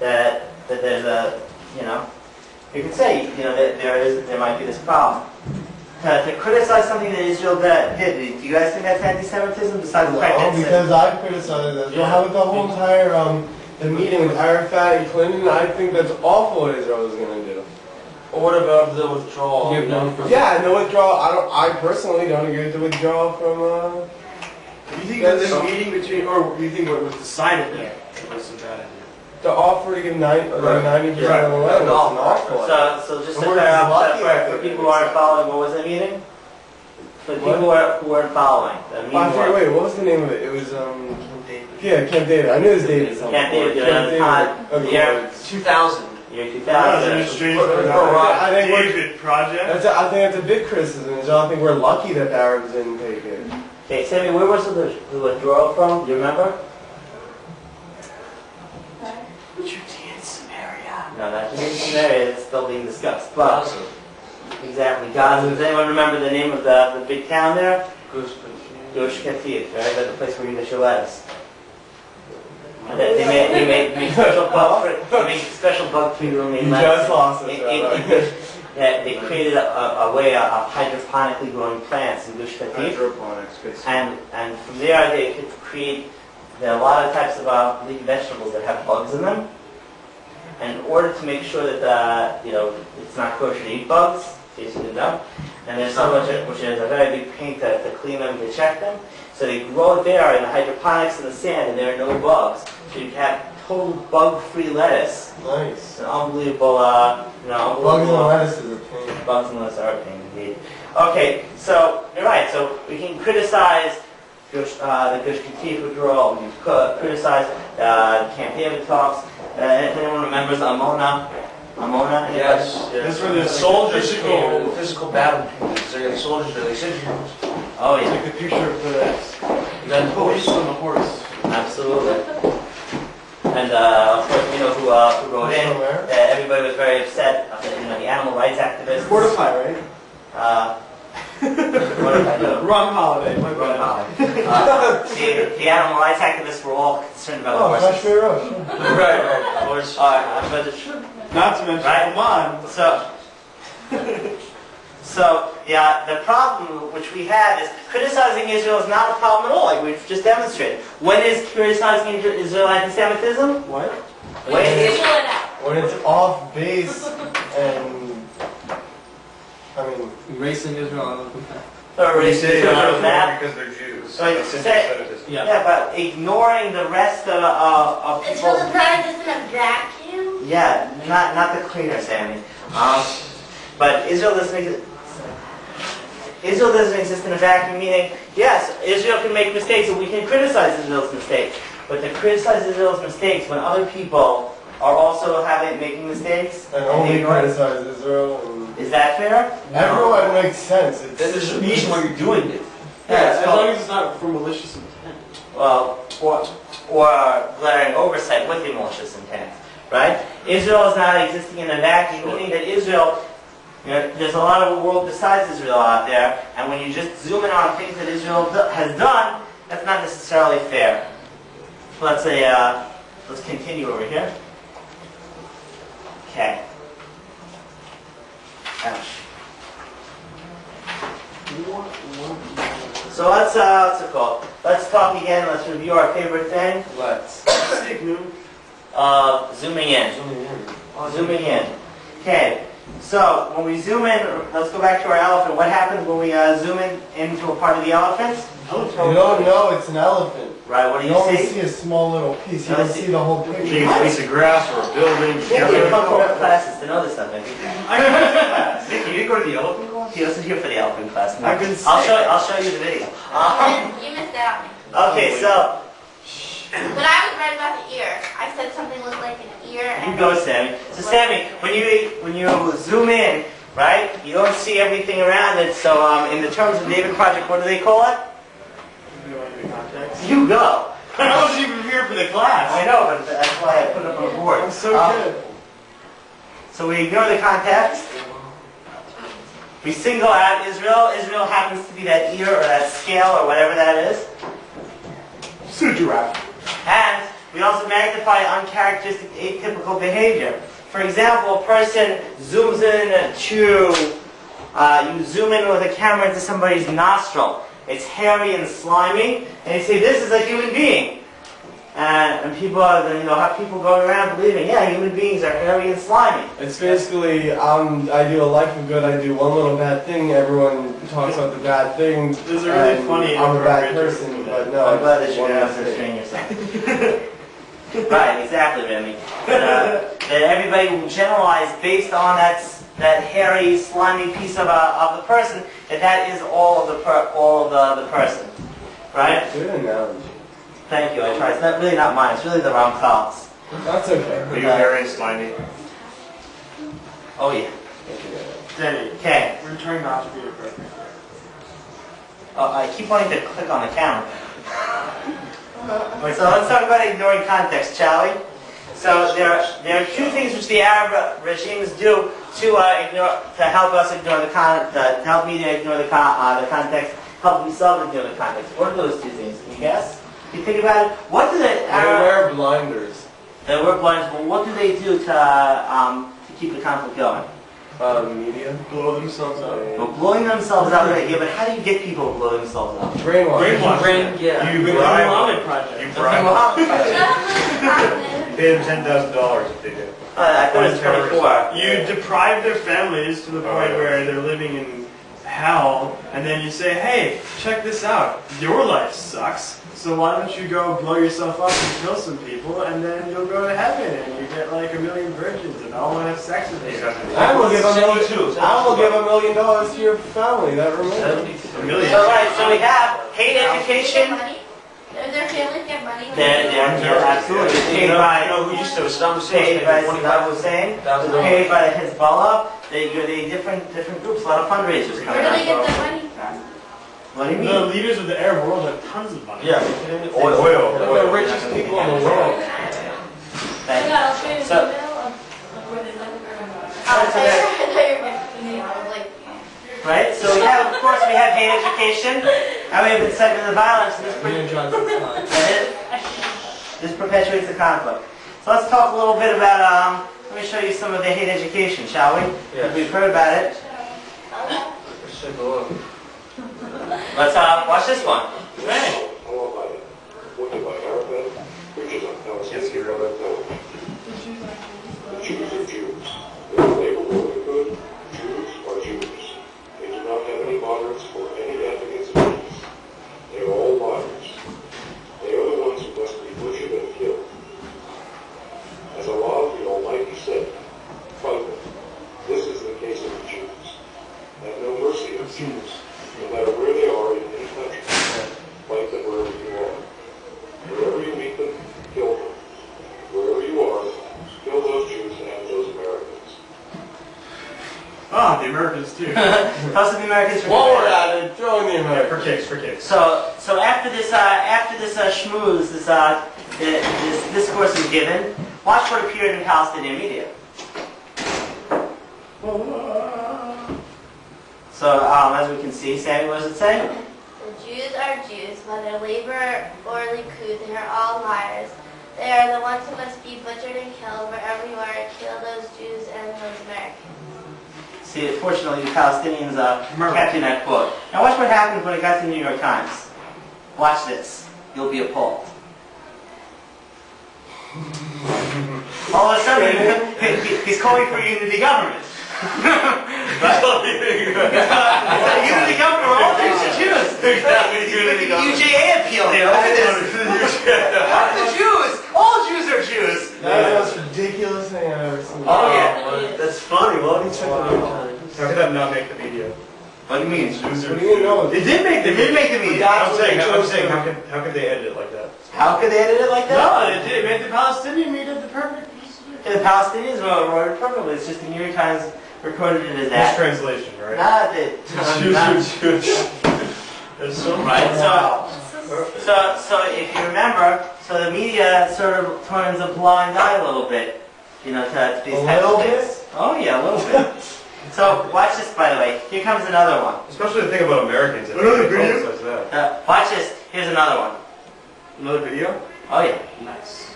that there's a, you could say, that there might be this problem. To criticize something that Israel did, do you guys think that's anti-Semitism besides the fact that No, because I criticized Israel. How about the whole entire the meeting with Arafat and Clinton? I think that's awful what Israel is going to do. Or what about the withdrawal? Yeah, the withdrawal. I personally don't agree with the withdrawal from. You think that this meeting between, or you think what was decided there was a bad idea? The offer to give 90% of the land was an awful. So just to clear up for people who aren't following, what was the meeting? For people who weren't following, the meeting. Wait, what was the name of it? It was yeah, Camp David. I knew it was David. Camp David. The year 2000. Year 2000. David project. I think that's a big criticism. I think we're lucky that the Arabs didn't take it. Okay, Sammy, where was the withdrawal from? Do you remember? Judea and Samaria. No, not Judea and Samaria. It's still being discussed. But exactly, Gaza. Does anyone remember the name of the big town there? Gush Katif, right? That's the place where you get your lettuce. They made special bug food room in just lost it. Yeah, they created a way of hydroponically growing plants in Gush Katif. Hydroponics, basically. And from there they could create a lot of types of leafy vegetables that have bugs in them. And in order to make sure that it's not kosher to eat bugs, in case you didn't know, and there's so much, which is a very big pain to clean them, to check them. So they grow it there in the hydroponics in the sand, and there are no bugs. So you have total bug-free lettuce. Nice. It's an unbelievable, Bugs and lettuce is a pain. Bugs and lettuce are a pain indeed. Okay, so you're right. So we can criticize the Gush Katif withdrawal. We can criticize Camp David talks. If anyone remembers Amona? Yes. This were the soldiers physical battle. They're the soldiers there. They said, oh yeah. Take the picture of the horse on the horse. Absolutely. And of course, who wrote in. Everybody was very upset. The animal rights activists. Fortify, right? What did I do? Wrong holiday. Wrong holiday. The animal rights activists were all concerned about horses. Right. Of course. Not to mention, right? Come on. So yeah, the problem which we have is criticizing Israel is not a problem at all, like we've just demonstrated. When is criticizing Israel anti-Semitism? What? When it's off base and erasing Israel. Erasing Israel because they're Jews. Yeah, but ignoring the rest of people. Israel doesn't have vacuum? Yeah, not the cleaner, Sammy. But Israel doesn't exist in a vacuum, meaning, yes, Israel can make mistakes and we can criticize Israel's mistakes. But to criticize Israel's mistakes when other people are also making mistakes and only criticize Israel. Is that fair? Everyone makes sense. Then there's a reason why you're doing it. Yeah, as long as it's not for malicious intent. Well, or glaring oversight with a malicious intent, right? Israel is not existing in a vacuum, meaning that Israel, there's a lot of a world besides Israel out there, and when you just zoom in on things that Israel has done, that's not necessarily fair. Let's say, let's continue over here. Okay. Ouch. So what's it called? Let's talk again. Let's review our favorite thing. Let's. Zooming in. Zooming in. Okay. So when we zoom in, let's go back to our elephant. What happens when we zoom in into a part of the elephant? You don't know it's an elephant. Right. What do you you only see? see a small little piece. You don't see the whole picture. See a piece of grass or a building. You have to come to enough classes to know this stuff. Nick, you didn't go to the elephant class? He wasn't here for the elephant class. No. I've been I'll show you the video. You missed out. Okay, so. When I was right about the ear, I said something looked like an ear. You go, Sammy. So, Sammy, when you zoom in, right, you don't see everything around it. So, in the terms of the David Project, what do they call it? You go. I wasn't even here for the class. I know, but that's why I put it up on the board. I'm so good. So we ignore the context. We single out Israel. Israel happens to be that ear or that scale or whatever that is. It's a giraffe. And We also magnify uncharacteristic atypical behavior. For example, a person zooms in you zoom in with a camera into somebody's nostril. It's hairy and slimy, and you say, this is a human being. And people are, have people going around believing, yeah, human beings are hairy and slimy. It's basically, I do a life of good, I do one little bad thing, everyone talks about the bad things. This is a really funny. I'm a bad person, but no. I'm glad that it's you're one going to restrain yourself. Right, exactly, Remy. That everybody will generalize based on that hairy, slimy piece of the person, that is all of the person. Right? Good analogy. Thank you, I tried. It's not really not mine, it's really the Ramchal's. That's okay. Are you very slimy? Oh yeah. Denny, Okay. we're trying not to be a perfect. I keep wanting to click on the camera. So let's talk about ignoring context, shall we? So there are two things which the Arab regimes do to help us ignore to help media ignore the context, help themselves ignore the context. What are those two things? Can you guess? You think about it. What do the They Arab? wear blinders. They wear blinders. But what do they do to keep the conflict going? Media. Blow themselves up. Well, blowing themselves up. Yeah, but how do you get people to blow themselves up? Brainwash. Yeah. You bribe them. You bribe them. You pay them $10,000 if they do. I thought it was 24. You deprive their families to the point where they're living in hell, and then you say, hey, check this out. Your life sucks, so why don't you go blow yourself up and kill some people, and then you'll go to heaven, and you get like 1,000,000 virgins, and all want to have sex with you. I will give $1 million to your family. That remains. $1 million. So right, so we have hate education. Their families get money. They're absolutely paid by. who used to Saddam Paid by Saddam Hussein? Hussein. Paid by the Hezbollah. They different groups. A lot of fundraisers coming Where do they out. get the money from? What do you The mean? leaders of the Arab world have tons of money. Yeah, Oil. They're the richest people in the world. Thank you. So- Right? So we have, of course, we have hate education, and we have incitement to violence. This perpetuates the conflict. So let's talk a little bit about, let me show you some of the hate education, shall we? Yeah. We've heard about it. Let's watch this one. Right. Jews are Jews. They are labeled for the good. Jews are Jews. They do not have any moderates or any advocates of peace. They are all liars. They are the ones who must be butchered and killed. As Allah the Almighty said, fight them. This is the case of the Jews. Have no mercy on Jews, no matter where they are in any country. Fight them wherever you are. Wherever you meet them, kill them. Wherever you are, kill those Jews and those Americans. Ah, the Americans too. How's the Americans for While we're at it, throw in the Yeah, Americans. for kicks. So after this schmooze, this discourse is given, watch what appeared in Palestinian media. So as we can see, Sammy, what does it say? The Jews are Jews, whether Labour or Likud, they are all liars. They are the ones who must be butchered and killed wherever you are. Kill those Jews and those Americans. See, fortunately, the Palestinians captured that quote. Now watch what happens when it got to the New York Times. Watch this. You'll be appalled. All of a sudden, he's calling for unity government. Right? It's a unity government where all Jews are Jews. Unity government. UJA appeal here. Look at this. The Jews. All Jews are Jews. That's the most ridiculous thing I've ever seen. Oh yeah. That's funny. Well, let me check the New York Times. How could that not make the media? What do you mean? What do you know? It did make the They did make the media. I'm saying, how could they edit it like that? How could they edit it like that? No, it did. It made the Palestinian media the perfect. The Palestinians wrote it perfectly. It's just the New York Times recorded it as that. Mistranslation, right? Not that. There's so much. Right. So if you remember, so the media sort of turns a blind eye a little bit, to these A types little of things. Oh yeah, a little bit. So watch this, by the way. Here comes another one. Especially the thing about Americans. Another video? Like that. Watch this. Here's another one. Another video? Oh yeah. Nice.